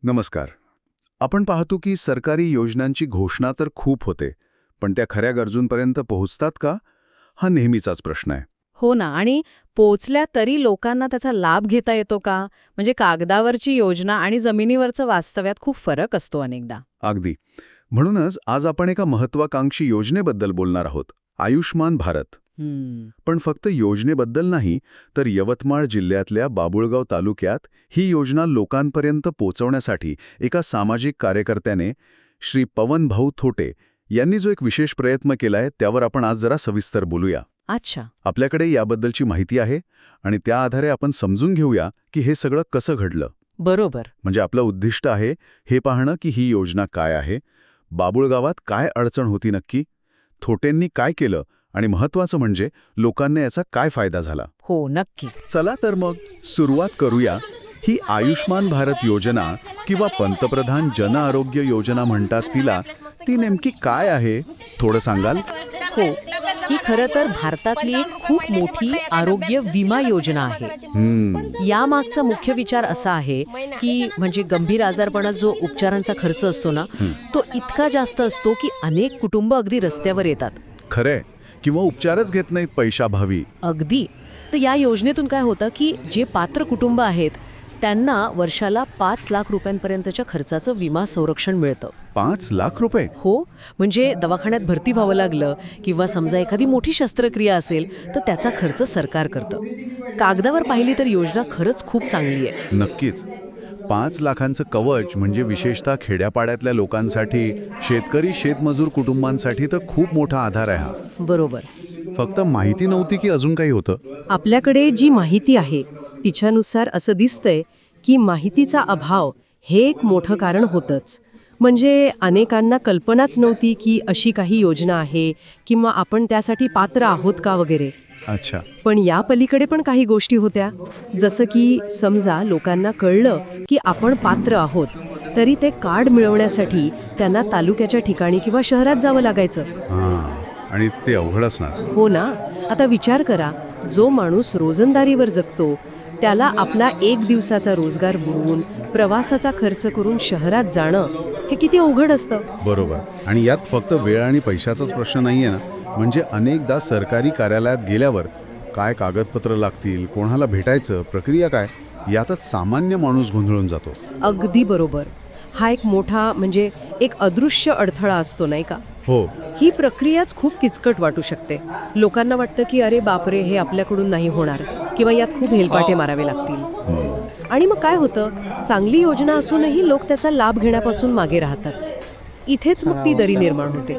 नमस्कार. आपण पाहतो की सरकारी योजनांची घोषणा तर खूप होते, पण त्या खऱ्या गरजूंपर्यंत पोहोचतात का? हा नेहमीचाच प्रश्न आहे. हो ना. आणि पोचल्या तरी लोकांना त्याचा लाभ घेता येतो का? म्हणजे कागदावरची योजना आणि जमिनीवरचं वास्तव्यात खूप फरक असतो अनेकदा. अगदी. म्हणूनच आज आपण एका महत्वाकांक्षी योजनेबद्दल बोलणार आहोत, आयुष्मान भारत. पण फक्त योजनेबद्दल नाही, तर यवतमाळ जिल्ह्यातल्या बाभुळगाव तालुक्यात ही योजना लोकांपर्यंत पोचवण्यासाठी एका सामाजिक कार्यकर्त्याने, श्री पवनभाऊ थोटे यांनी जो एक विशेष प्रयत्न केलाय, त्यावर आपण आज जरा सविस्तर बोलूया. अच्छा. आपल्याकडे याबद्दलची माहिती आहे आणि त्या आधारे आपण समजून घेऊया की हे सगळं कसं घडलं. बरोबर. म्हणजे आपलं उद्दिष्ट आहे हे पाहणं की ही योजना काय आहे, बाभुळगावात काय अडचण होती नक्की, थोटेंनी काय केलं आणि महत्त्वाचं म्हणजे लोकांना याचा काय फायदा झाला. हो, नक्की. चला तर मग सुरुवात करूया. ही आयुष्मान भारत योजना किंवा पंतप्रधान जन आरोग्य योजना म्हणतात तिला, ती नेमकी काय आहे थोडं सांगाल? हो, ही खरं तर भारतातली एक खूप मोठी आरोग्य विमा योजना आहे. यामागचा मुख्य विचार असा आहे की म्हणजे गंभीर आजारपणात जो उपचारांचा खर्च असतो ना, तो इतका जास्त असतो की अनेक कुटुंब अगदी रस्त्यावर येतात. खरंय, किंवा उपचारच घेत नाहीत पैशाभावी. अगदी. तर या योजनेतून काय होतं की जे पात्र कुटुंब आहेत त्यांना वर्षाला 5 लाख रुपयांपर्यंतच्या खर्चाचं विमा संरक्षण मिळतं. 5 लाख रुपये? हो, म्हणजे दवाखान्यात भरती व्हावं लागलं किंवा समजा एखादी मोठी शस्त्रक्रिया असेल तर त्याचा खर्च सरकार करतं. कागदावर पाहिली तर योजना खरंच खूप चांगली आहे. नक्कीच. 5 लाखांचं कवच म्हणजे विशेषतः खेड्यापाड्यातल्या लोकांसाठी, शेतकरी शेतमजूर कुटुंबांसाठी तर खूप मोठा आधार आहे हा. बरोबर. फक्त माहिती नव्हती की अजून काही होतं? आपल्याकडे जी माहिती आहे तिच्यानुसार असं दिसतंय की माहितीचा अभाव हे एक मोठं कारण होतंच. म्हणजे अनेकांना कल्पनाच नव्हती की अशी काही योजना आहे किंवा आपण त्यासाठी पात्र आहोत का वगैरे. अच्छा. पण या पलीकडे पण काही गोष्टी होत्या. जसं की समजा लोकांना कळलं की आपण पात्र आहोत, तरी ते कार्ड मिळवण्यासाठी त्यांना तालुक्याच्या ठिकाणी किंवा शहरात जावं लागायचं. हां, आणि ते अवघड असणार. हो ना. आता विचार करा, जो माणूस रोजंदारीवर जगतो त्याला आपला 1 दिवसाचा रोजगार बुडवून प्रवासाचा खर्च करून शहरात जाणं हे किती अवघड असतं. बरोबर. आणि यात फक्त वेळ आणि पैशाचाच प्रश्न नाहीये ना. म्हणजे अनेकदा सरकारी कार्यालयात गेल्यावर काय कागदपत्र लागतील, कोणाला भेटायचं, प्रक्रिया काय, यातच सामान्य माणूस गोंधळून जातो. अगदी बरोबर. हा एक मोठा म्हणजे एक अदृश्य अडथळा असतो, नाही का? हो. ही प्रक्रियाच खूप किचकट वाटू शकते. लोकांना वाटतं की अरे बापरे, हे आपल्याकडून नाही होणार किंवा यात खूप हेलपाटे मारावे लागतील. आणि मग काय होतं, चांगली योजना असूनही लोक त्याचा लाभ घेण्यापासून मागे राहतात. इथेच मग ती दरी निर्माण होते,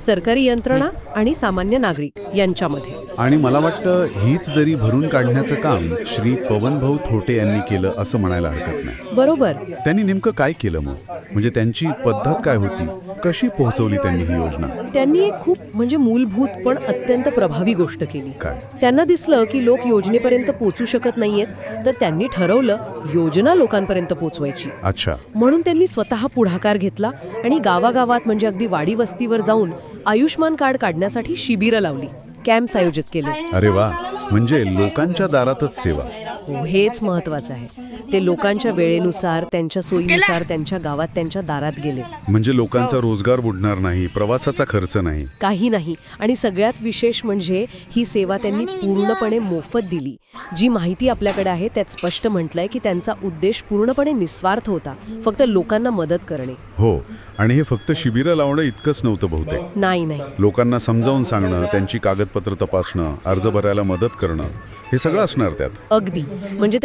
सरकारी यंत्रणा आणि सामान्य नागरिक यांच्यामध्ये. आणि मला वाटतं हीच दरी भरून काढण्याचं काम श्री पवनभाऊ थोटे यांनी केलं असं म्हणायला हरकत नाही. बरोबर. त्यांनी नेमकं काय केलं मग? म्हणजे त्यांची पद्धत काय होती? कशी पोहोचवली त्यांनी ही योजना? त्यांनी एक खूप म्हणजे मूलभूत पण अत्यंत प्रभावी गोष्ट केली. काय? त्यांना दिसलं की लोक योजनेपर्यंत पोहोचू शकत नाहीयेत, तर त्यांनी ठरवलं योजना लोकांपर्यंत पोहोचवायची. अच्छा. म्हणून त्यांनी स्वतः पुढाकार घेतला आणि गावागावात म्हणजे अगदी वाडी वस्तीवर जाऊन आयुष्मान कार्ड काढण्यासाठी शिबिरं लावली, कॅम्प्स आयोजित केले. अरे वा, म्हणजे लोकांच्या दारातच सेवा. हो, हेच महत्वाचं आहे. ते लोकांच्या वेळेनुसार, त्यांच्या सोयीनुसार त्यांच्या गावात त्यांच्या दारात गेले. म्हणजे लोकांचा रोजगार बुडणार नाही, प्रवासाचा खर्च नाही. काही नाही. आणि सगळ्यात विशेष म्हणजे ही सेवा त्यांनी पूर्णपणे मोफत दिली. जी माहिती आपल्याकडे आहे त्यात स्पष्ट म्हटलंय की त्यांचा उद्देश पूर्णपणे निस्वार्थ होता, फक्त लोकांना मदत करणे. हो. आणि हे फक्त शिबिरं लावणं इतकंच नव्हतं बहुतेक. नाही. लोकांना समजावून सांगणं, त्यांची कागदपत्र तपासणं, अर्ज भरायला मदत करणं, हे सगळं असणार त्यात. अगदी. म्हणजे